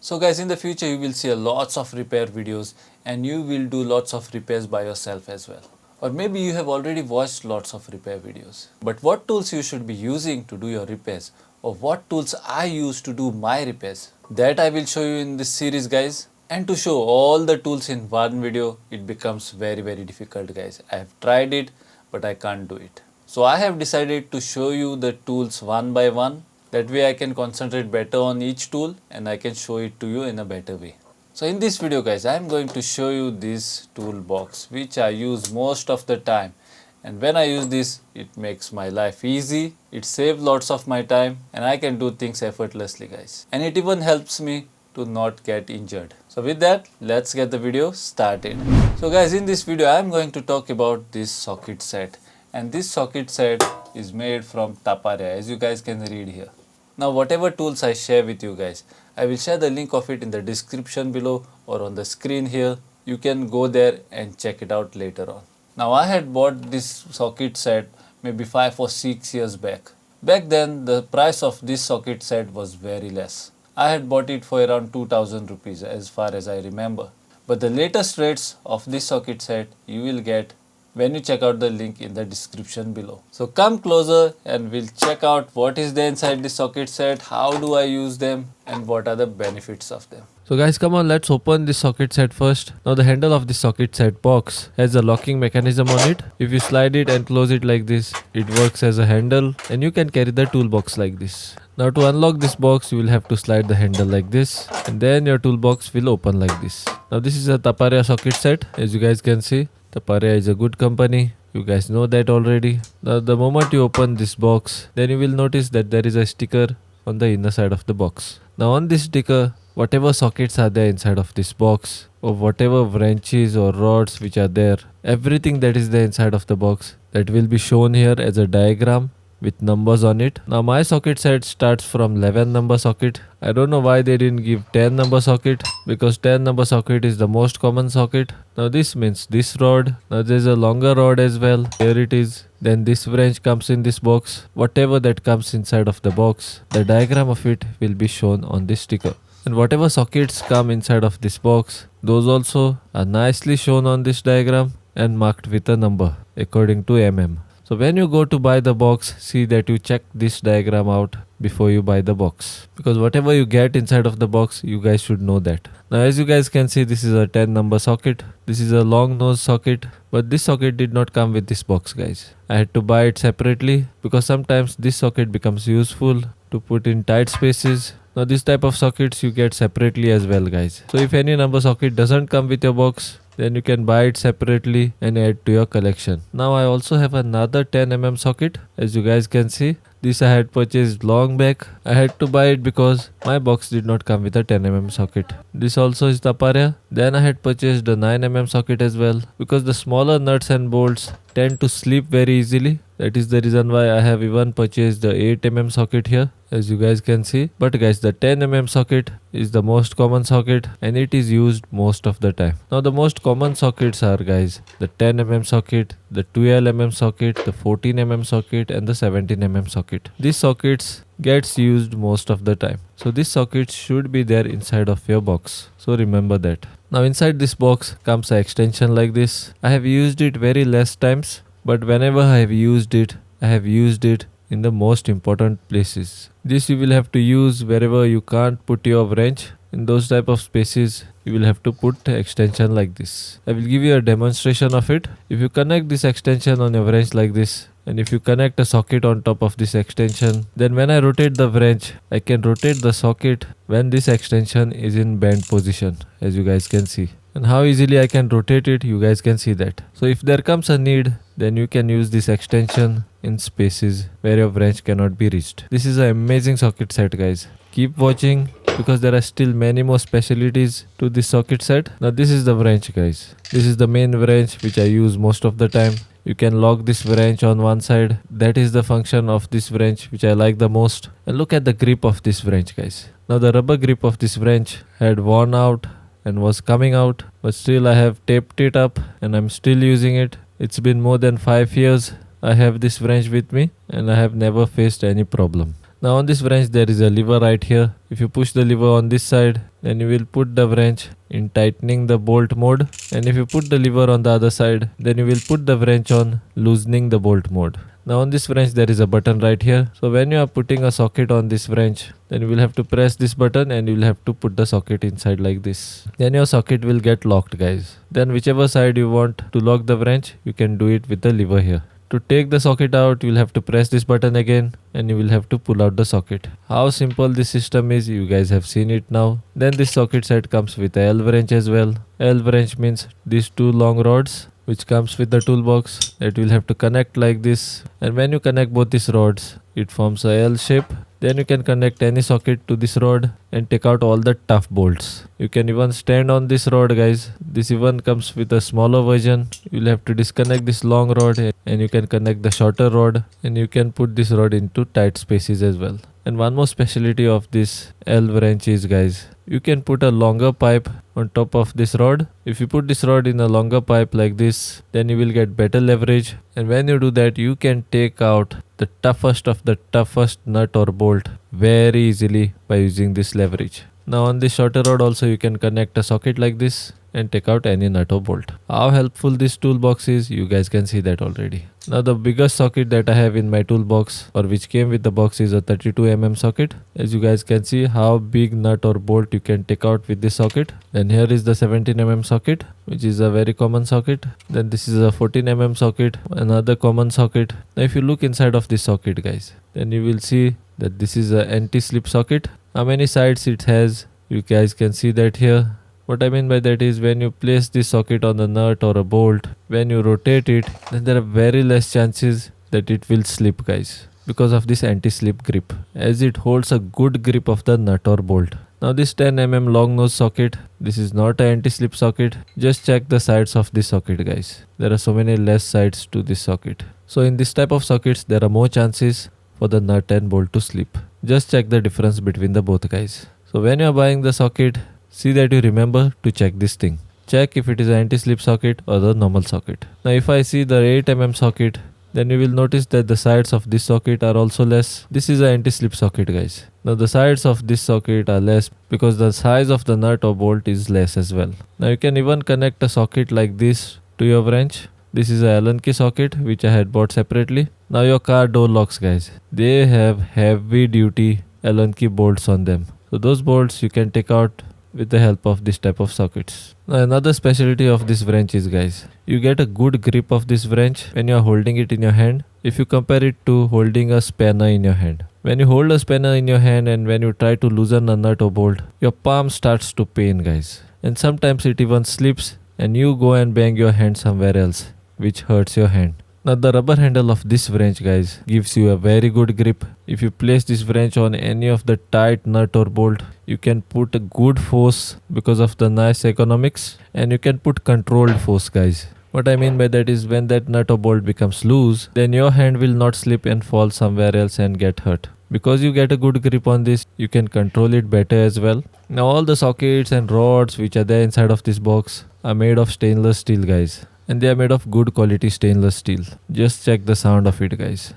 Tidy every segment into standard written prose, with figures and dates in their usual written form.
So guys, in the future you will see a lots of repair videos and you will do lots of repairs by yourself as well. Or maybe you have already watched lots of repair videos. But what tools you should be using to do your repairs, or what tools I use to do my repairs, that I will show you in this series guys. And to show all the tools in one video, it becomes very difficult guys. I have tried it but I can't do it. So I have decided to show you the tools one by one. That way I can concentrate better on each tool and I can show it to you in a better way. So in this video guys, I am going to show you this toolbox which I use most of the time. And when I use this, it makes my life easy, it saves lots of my time and I can do things effortlessly guys. And it even helps me to not get injured. So with that, let's get the video started. So guys, in this video I am going to talk about this socket set. And this socket set is made from Taparia, as you guys can read here. Now whatever tools I share with you guys, I will share the link of it in the description below or on the screen here. You can go there and check it out later on. Now I had bought this socket set maybe 5 or 6 years back. Back then the price of this socket set was very less. I had bought it for around 2000 rupees as far as I remember. But the latest rates of this socket set you will get when you check out the link in the description below. So come closer and we'll check out what is there inside this socket set, how do I use them and what are the benefits of them. So guys, come on, let's open this socket set first. Now the handle of this socket set box has a locking mechanism on it. If you slide it and close it like this, it works as a handle and you can carry the toolbox like this. Now to unlock this box, you will have to slide the handle like this and then your toolbox will open like this. Now this is a Taparia socket set, as you guys can see. Taparia is a good company, you guys know that already. Now the moment you open this box, then you will notice that there is a sticker on the inner side of the box. Now on this sticker, whatever sockets are there inside of this box, or whatever wrenches or rods which are there, everything that is there inside of the box, that will be shown here as a diagram with numbers on it. Now my socket set starts from 11 number socket. I don't know why they didn't give 10 number socket, because 10 number socket is the most common socket. Now this means this rod. Now there's a longer rod as well. Here it is. Then this wrench comes in this box. Whatever that comes inside of the box, the diagram of it will be shown on this sticker. And whatever sockets come inside of this box, those also are nicely shown on this diagram and marked with a number according to mm. So when you go to buy the box, see that you check this diagram out before you buy the box. Because whatever you get inside of the box, you guys should know that. Now as you guys can see, this is a 10 number socket. This is a long nose socket. But this socket did not come with this box guys. I had to buy it separately because sometimes this socket becomes useful to put in tight spaces. Now this type of sockets you get separately as well guys. So if any number socket doesn't come with your box, then you can buy it separately and add to your collection. Now I also have another 10mm socket, as you guys can see. This I had purchased long back. I had to buy it because my box did not come with a 10mm socket. This also is Taparia. Then I had purchased a 9mm socket as well, because the smaller nuts and bolts tend to slip very easily. That is the reason why I have even purchased the 8mm socket here, as you guys can see. But guys, the 10mm socket is the most common socket and it is used most of the time. Now the most common sockets are guys, the 10mm socket, the 12mm socket, the 14mm socket and the 17mm socket. These sockets gets used most of the time. So these sockets should be there inside of your box. So remember that. Now inside this box comes an extension like this. I have used it very less times, but whenever I have used it, I have used it in the most important places. This you will have to use wherever you can't put your wrench. In those type of spaces, you will have to put extension like this. I will give you a demonstration of it. If you connect this extension on your wrench like this, and if you connect a socket on top of this extension, then when I rotate the wrench, I can rotate the socket when this extension is in bent position, as you guys can see. And how easily I can rotate it, you guys can see that. So if there comes a need, then you can use this extension in spaces where your wrench cannot be reached. This is an amazing socket set guys. Keep watching because there are still many more specialties to this socket set. Now this is the wrench guys. This is the main wrench which I use most of the time. You can lock this wrench on one side. That is the function of this wrench which I like the most. And look at the grip of this wrench guys. Now the rubber grip of this wrench had worn out and was coming out, but still I have taped it up and I'm still using it. It's been more than 5 years I have this wrench with me and I have never faced any problem. Now on this wrench there is a lever right here. If you push the lever on this side, then you will put the wrench in tightening the bolt mode, and if you put the lever on the other side, then you will put the wrench on loosening the bolt mode. Now on this wrench there is a button right here, so when you are putting a socket on this wrench, then you will have to press this button and you will have to put the socket inside like this. Then your socket will get locked, guys. Then whichever side you want to lock the wrench, you can do it with the lever here. To take the socket out, you will have to press this button again and you will have to pull out the socket. How simple this system is, you guys have seen it now. Then this socket set comes with a L wrench as well. L wrench means these two long rods which comes with the toolbox that will have to connect like this, and when you connect both these rods, it forms a L shape. Then you can connect any socket to this rod and take out all the tough bolts. You can even stand on this rod, guys. This even comes with a smaller version. You'll have to disconnect this long rod and you can connect the shorter rod, and you can put this rod into tight spaces as well. And one more specialty of this L wrench is, guys, you can put a longer pipe on top of this rod. If you put this rod in a longer pipe like this, then you will get better leverage, and when you do that, you can take out the toughest of the toughest nut or bolt very easily by using this leverage. Now on this shorter rod also you can connect a socket like this and take out any nut or bolt. How helpful this toolbox is, you guys can see that already. Now the biggest socket that I have in my toolbox, or which came with the box, is a 32mm socket. As you guys can see how big nut or bolt you can take out with this socket. Then here is the 17mm socket, which is a very common socket. Then this is a 14mm socket, another common socket. Now if you look inside of this socket, guys, then you will see that this is a anti-slip socket. How many sides it has, you guys can see that here. What I mean by that is, when you place this socket on a nut or a bolt, when you rotate it, then there are very less chances that it will slip, guys, because of this anti-slip grip, as it holds a good grip of the nut or bolt. Now this 10mm long nose socket, this is not an anti-slip socket. Just check the sides of this socket, guys. There are so many less sides to this socket. So in this type of sockets, there are more chances for the nut and bolt to slip. Just check the difference between the both, guys. So when you are buying the socket, see that you remember to check this thing. Check if it is an anti-slip socket or the normal socket. Now if I see the 8mm socket, then you will notice that the sides of this socket are also less. This is an anti-slip socket, guys. Now the sides of this socket are less because the size of the nut or bolt is less as well. Now you can even connect a socket like this to your wrench. This is a Allen key socket which I had bought separately. Now your car door locks, guys, they have heavy duty Allen key bolts on them. So those bolts you can take out with the help of this type of sockets. Now another specialty of this wrench is, guys, you get a good grip of this wrench when you are holding it in your hand, if you compare it to holding a spanner in your hand. When you hold a spanner in your hand and when you try to loosen a nut or bolt, your palm starts to pain, guys, and sometimes it even slips and you go and bang your hand somewhere else, which hurts your hand. Now the rubber handle of this wrench, guys, gives you a very good grip. If you place this wrench on any of the tight nut or bolt, you can put a good force because of the nice economics, and you can put controlled force, guys. What I mean by that is, when that nut or bolt becomes loose, then your hand will not slip and fall somewhere else and get hurt. Because you get a good grip on this, you can control it better as well. Now all the sockets and rods which are there inside of this box are made of stainless steel, guys. And they are made of good quality stainless steel. Just check the sound of it, guys.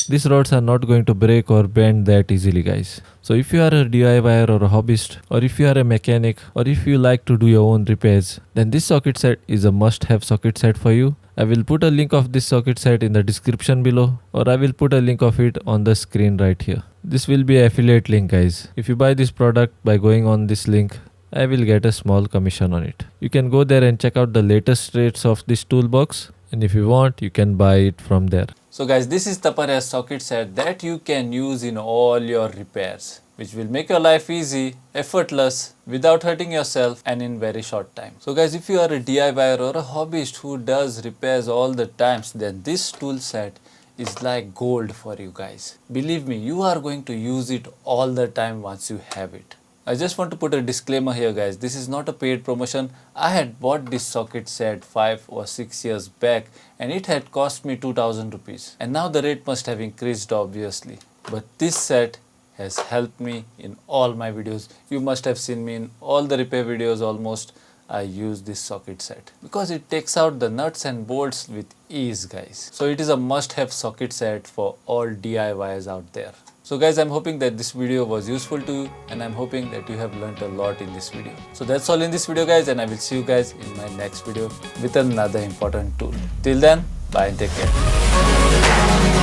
These rods are not going to break or bend that easily, guys. So if you are a DIYer or a hobbyist, or if you are a mechanic, or if you like to do your own repairs, then this socket set is a must-have socket set for you. I will put a link of this socket set in the description below, or I will put a link of it on the screen right here. This will be an affiliate link, guys. If you buy this product by going on this link, I will get a small commission on it. You can go there and check out the latest rates of this toolbox, and if you want, you can buy it from there. So guys, this is Tapar's socket set that you can use in all your repairs, which will make your life easy, effortless, without hurting yourself, and in very short time. So guys, if you are a DIYer or a hobbyist who does repairs all the times, then this tool set is like gold for you guys. Believe me, you are going to use it all the time once you have it. I just want to put a disclaimer here, guys. This is not a paid promotion. I had bought this socket set 5 or 6 years back and it had cost me 2000 rupees. And now the rate must have increased, obviously. But this set has helped me in all my videos. You must have seen me in all the repair videos almost. I use this socket set because it takes out the nuts and bolts with ease, guys. So it is a must-have socket set for all DIYs out there. So guys, I'm hoping that this video was useful to you, and I'm hoping that you have learnt a lot in this video. So that's all in this video, guys, and I will see you guys in my next video with another important tool. Till then, bye and take care.